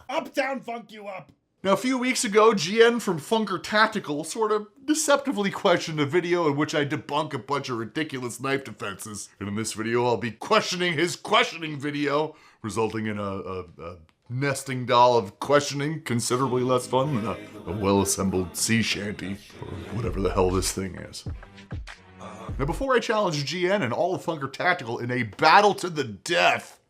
Uptown funk you up. Now, a few weeks ago, GN from Funker Tactical sort of deceptively questioned a video in which I debunk a bunch of ridiculous knife defenses. And in this video, I'll be questioning his questioning video, resulting in a nesting doll of questioning, considerably less fun than a well-assembled sea shanty, or whatever the hell this thing is. Now, before I challenge GN and all of Funker Tactical in a battle to the death,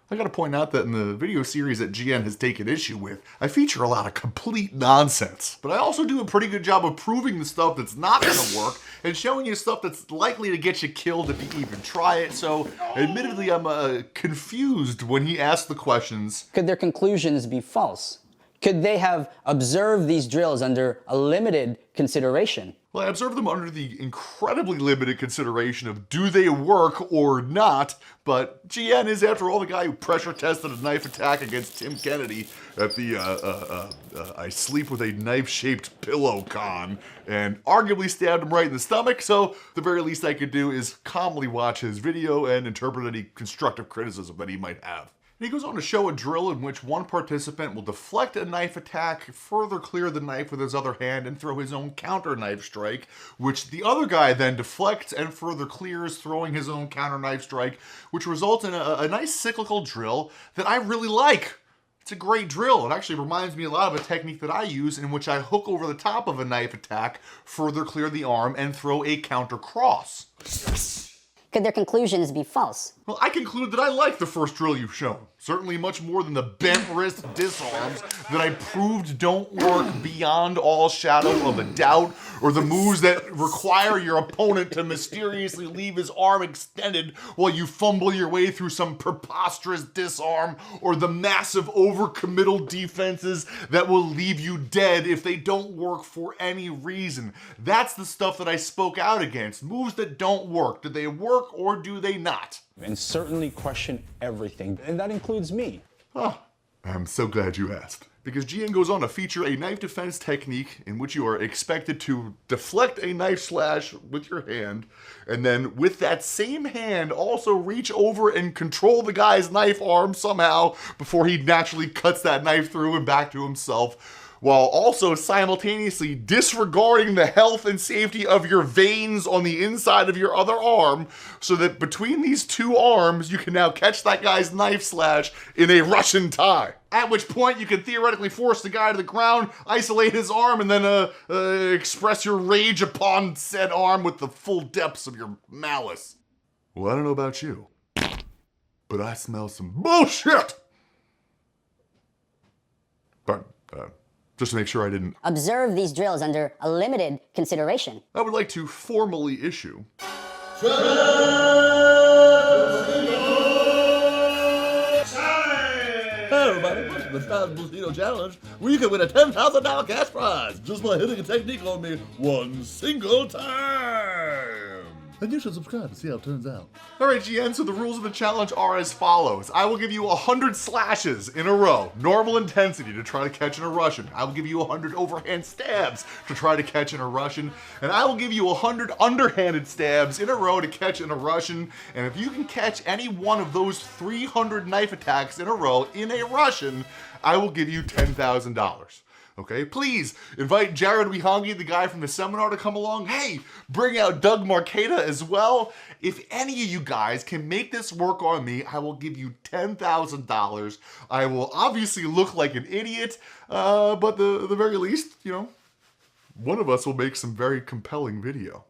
I gotta point out that in the video series that GN has taken issue with, I feature a lot of complete nonsense. But I also do a pretty good job of proving the stuff that's not gonna work and showing you stuff that's likely to get you killed if you even try it. So, admittedly, I'm confused when he asks the questions. Could their conclusions be false? Could they have observed these drills under a limited consideration? Well, I observed them under the incredibly limited consideration of do they work or not, but GN is, after all, the guy who pressure tested a knife attack against Tim Kennedy at the I sleep with a knife-shaped pillow con, and arguably stabbed him right in the stomach, so the very least I could do is calmly watch his video and interpret any constructive criticism that he might have. He goes on to show a drill in which one participant will deflect a knife attack, further clear the knife with his other hand, and throw his own counter knife strike, which the other guy then deflects and further clears, throwing his own counter knife strike, which results in a nice cyclical drill that I really like. It's a great drill. It actually reminds me a lot of a technique that I use in which I hook over the top of a knife attack, further clear the arm, and throw a counter cross. Could their conclusions be false? Well, I conclude that I like the first drill you've shown. Certainly much more than the bent wrist disarms that I proved don't work beyond all shadow of a doubt, or the moves that require your opponent to mysteriously leave his arm extended while you fumble your way through some preposterous disarm, or the massive overcommittal defenses that will leave you dead if they don't work for any reason. That's the stuff that I spoke out against. Moves that don't work. Do they work or do they not? And certainly question everything, and that includes me. I'm so glad you asked. Because GN goes on to feature a knife defense technique in which you are expected to deflect a knife slash with your hand, and then with that same hand also reach over and control the guy's knife arm somehow before he naturally cuts that knife through and back to himself, while also simultaneously disregarding the health and safety of your veins on the inside of your other arm, so that between these two arms, you can now catch that guy's knife slash in a Russian tie. At which point, you can theoretically force the guy to the ground, isolate his arm, and then express your rage upon said arm with the full depths of your malice. Well, I don't know about you, but I smell some bullshit! But, just to make sure I didn't Observe these drills under a limited consideration. I would like to formally issue Hey everybody, welcome to the Challenge Bustino Challenge, where you can win a $10,000 cash prize just by hitting a technique on me one single time. And you should subscribe to see how it turns out. Alright GN, so the rules of the challenge are as follows. I will give you 100 slashes in a row, normal intensity, to try to catch in a Russian. I will give you 100 overhand stabs to try to catch in a Russian. And I will give you 100 underhanded stabs in a row to catch in a Russian. And if you can catch any one of those 300 knife attacks in a row in a Russian, I will give you $10,000. Okay, please invite Jared Wihangi, the guy from the seminar, to come along. Hey, bring out Doug Marqueta as well. If any of you guys can make this work on me, I will give you $10,000. I will obviously look like an idiot, but the very least, you know, one of us will make some very compelling video.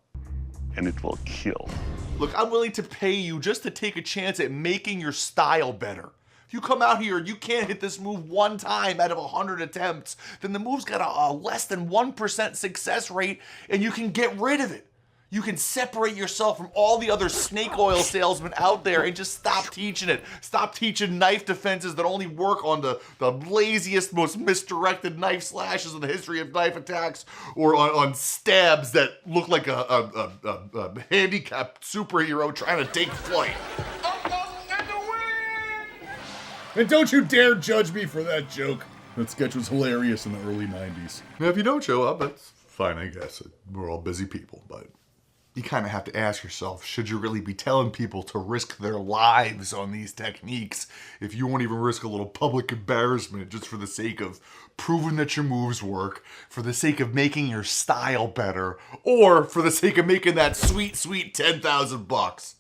And it will kill. Look, I'm willing to pay you just to take a chance at making your style better. You come out here, you can't hit this move one time out of 100 attempts, then the move's got a less than 1% success rate, and you can get rid of it. You can separate yourself from all the other snake oil salesmen out there and just stop teaching it. Stop teaching knife defenses that only work on the laziest, most misdirected knife slashes in the history of knife attacks, or on stabs that look like a handicapped superhero trying to take flight. And don't you dare judge me for that joke. That sketch was hilarious in the early 90s. Now, if you don't show up, that's fine, I guess. We're all busy people, but you kind of have to ask yourself, should you really be telling people to risk their lives on these techniques if you won't even risk a little public embarrassment just for the sake of proving that your moves work, for the sake of making your style better, or for the sake of making that sweet, sweet 10,000 bucks?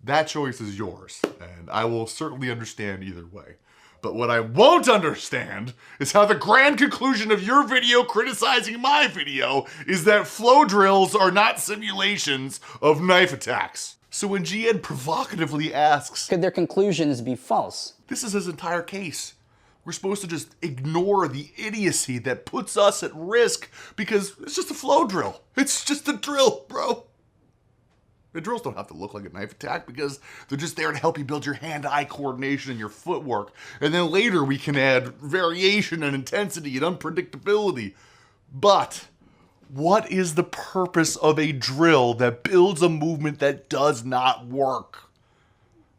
That choice is yours, and I will certainly understand either way. But what I won't understand is how the grand conclusion of your video criticizing my video is that flow drills are not simulations of knife attacks. So when GN provocatively asks, Could their conclusions be false? this is his entire case. We're supposed to just ignore the idiocy that puts us at risk because it's just a flow drill. It's just a drill, bro. The drills don't have to look like a knife attack because they're just there to help you build your hand-eye coordination and your footwork. And then later we can add variation and intensity and unpredictability. But what is the purpose of a drill that builds a movement that does not work?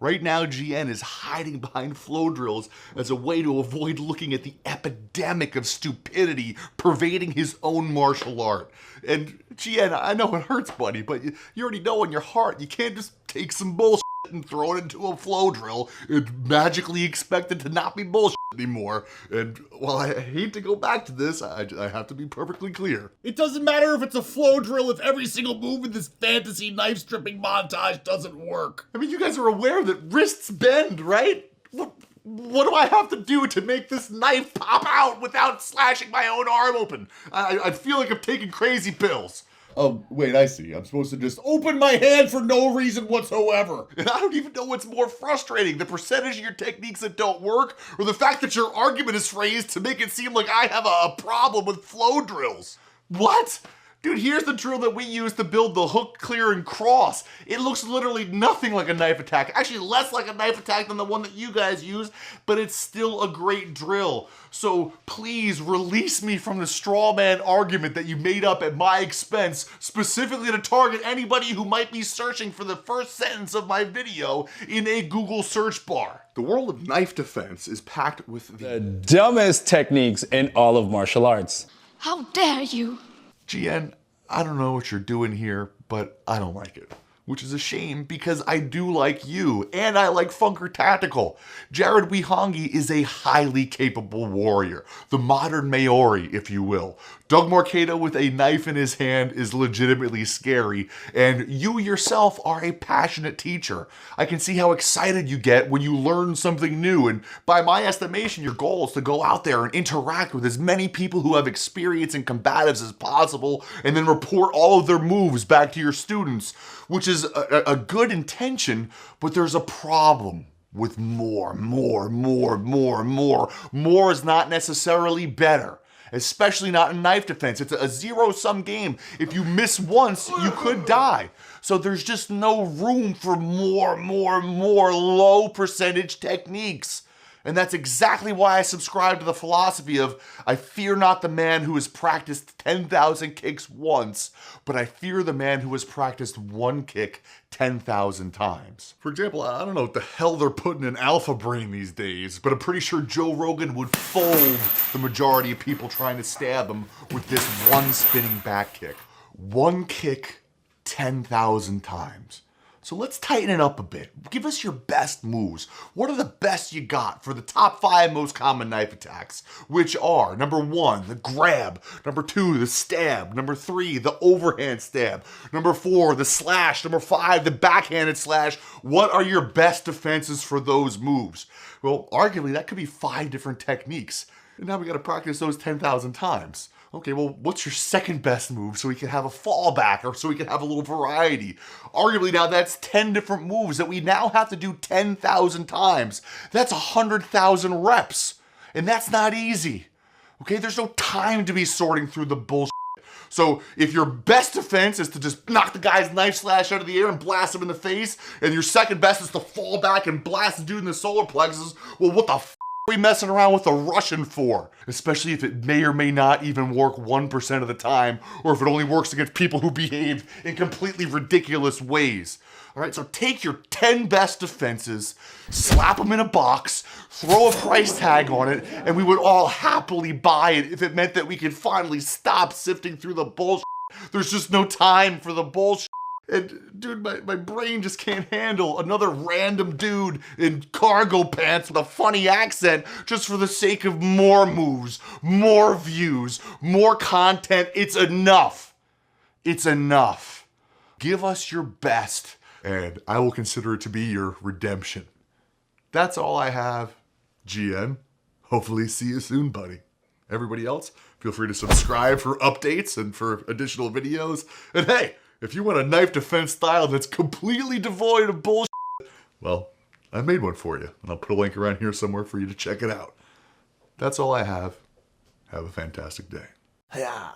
Right now, GN is hiding behind flow drills as a way to avoid looking at the epidemic of stupidity pervading his own martial art. And GN, I know it hurts, buddy, but you already know in your heart you can't just take some bullshit and throw it into a flow drill and magically expect it to not be bullshit anymore. And while I hate to go back to this, I have to be perfectly clear. It doesn't matter if it's a flow drill if every single move in this fantasy knife stripping montage doesn't work. I mean, you guys are aware that wrists bend, right? What do I have to do to make this knife pop out without slashing my own arm open? I feel like I'm taking crazy pills. Oh, wait, I see. I'm supposed to just open my hand for no reason whatsoever. And I don't even know what's more frustrating, the percentage of your techniques that don't work, or the fact that your argument is phrased to make it seem like I have a problem with flow drills. What? Dude, here's the drill that we use to build the hook, clear, and cross. It looks literally nothing like a knife attack. Actually, less like a knife attack than the one that you guys use, but it's still a great drill. So please release me from the straw man argument that you made up at my expense, specifically to target anybody who might be searching for the first sentence of my video in a Google search bar. The world of knife defense is packed with the Dumbest techniques in all of martial arts. How dare you! GN, I don't know what you're doing here, but I don't like it. Which is a shame because I do like you, and I like Funker Tactical. Jared Weehongi is a highly capable warrior, the modern Maori, if you will. Doug Morcato with a knife in his hand is legitimately scary, and you yourself are a passionate teacher. I can see how excited you get when you learn something new, and by my estimation, your goal is to go out there and interact with as many people who have experience in combatives as possible, and then report all of their moves back to your students, which is a good intention, but there's a problem with more. More is not necessarily better, especially not in knife defense. It's a zero-sum game. If you miss once, you could die. So there's just no room for more low percentage techniques. And that's exactly why I subscribe to the philosophy of, I fear not the man who has practiced 10,000 kicks once, but I fear the man who has practiced one kick 10,000 times. For example, I don't know what the hell they're putting in Alpha Brain these days, but I'm pretty sure Joe Rogan would fold the majority of people trying to stab him with this one spinning back kick. One kick 10,000 times. So let's tighten it up a bit. Give us your best moves. What are the best you got for the top 5 most common knife attacks? Which are, number 1, the grab. Number 2, the stab. Number 3, the overhand stab. Number 4, the slash. Number 5, the backhanded slash. What are your best defenses for those moves? Well, arguably, that could be 5 different techniques. And now we gotta practice those 10,000 times. Okay, well, what's your second best move so we can have a fallback or so we can have a little variety? Arguably now that's 10 different moves that we now have to do 10,000 times. That's 100,000 reps. And that's not easy. Okay, there's no time to be sorting through the bullshit. So if your best defense is to just knock the guy's knife slash out of the air and blast him in the face, and your second best is to fall back and blast the dude in the solar plexus, well, what the f*** are we messing around with the Russian for? Especially if it may or may not even work 1% of the time, or if it only works against people who behave in completely ridiculous ways. All right, so take your 10 best defenses, slap them in a box, throw a price tag on it, and we would all happily buy it if it meant that we could finally stop sifting through the bullshit. There's just no time for the bullshit. And dude, my brain just can't handle another random dude in cargo pants with a funny accent just for the sake of more moves, more views, more content. It's enough. It's enough. Give us your best, and I will consider it to be your redemption. That's all I have. GN, hopefully see you soon, buddy. Everybody else, feel free to subscribe for updates and for additional videos. And hey, if you want a knife defense style that's completely devoid of bullshit, well, I made one for you, and I'll put a link around here somewhere for you to check it out. That's all I have. Have a fantastic day. Yeah.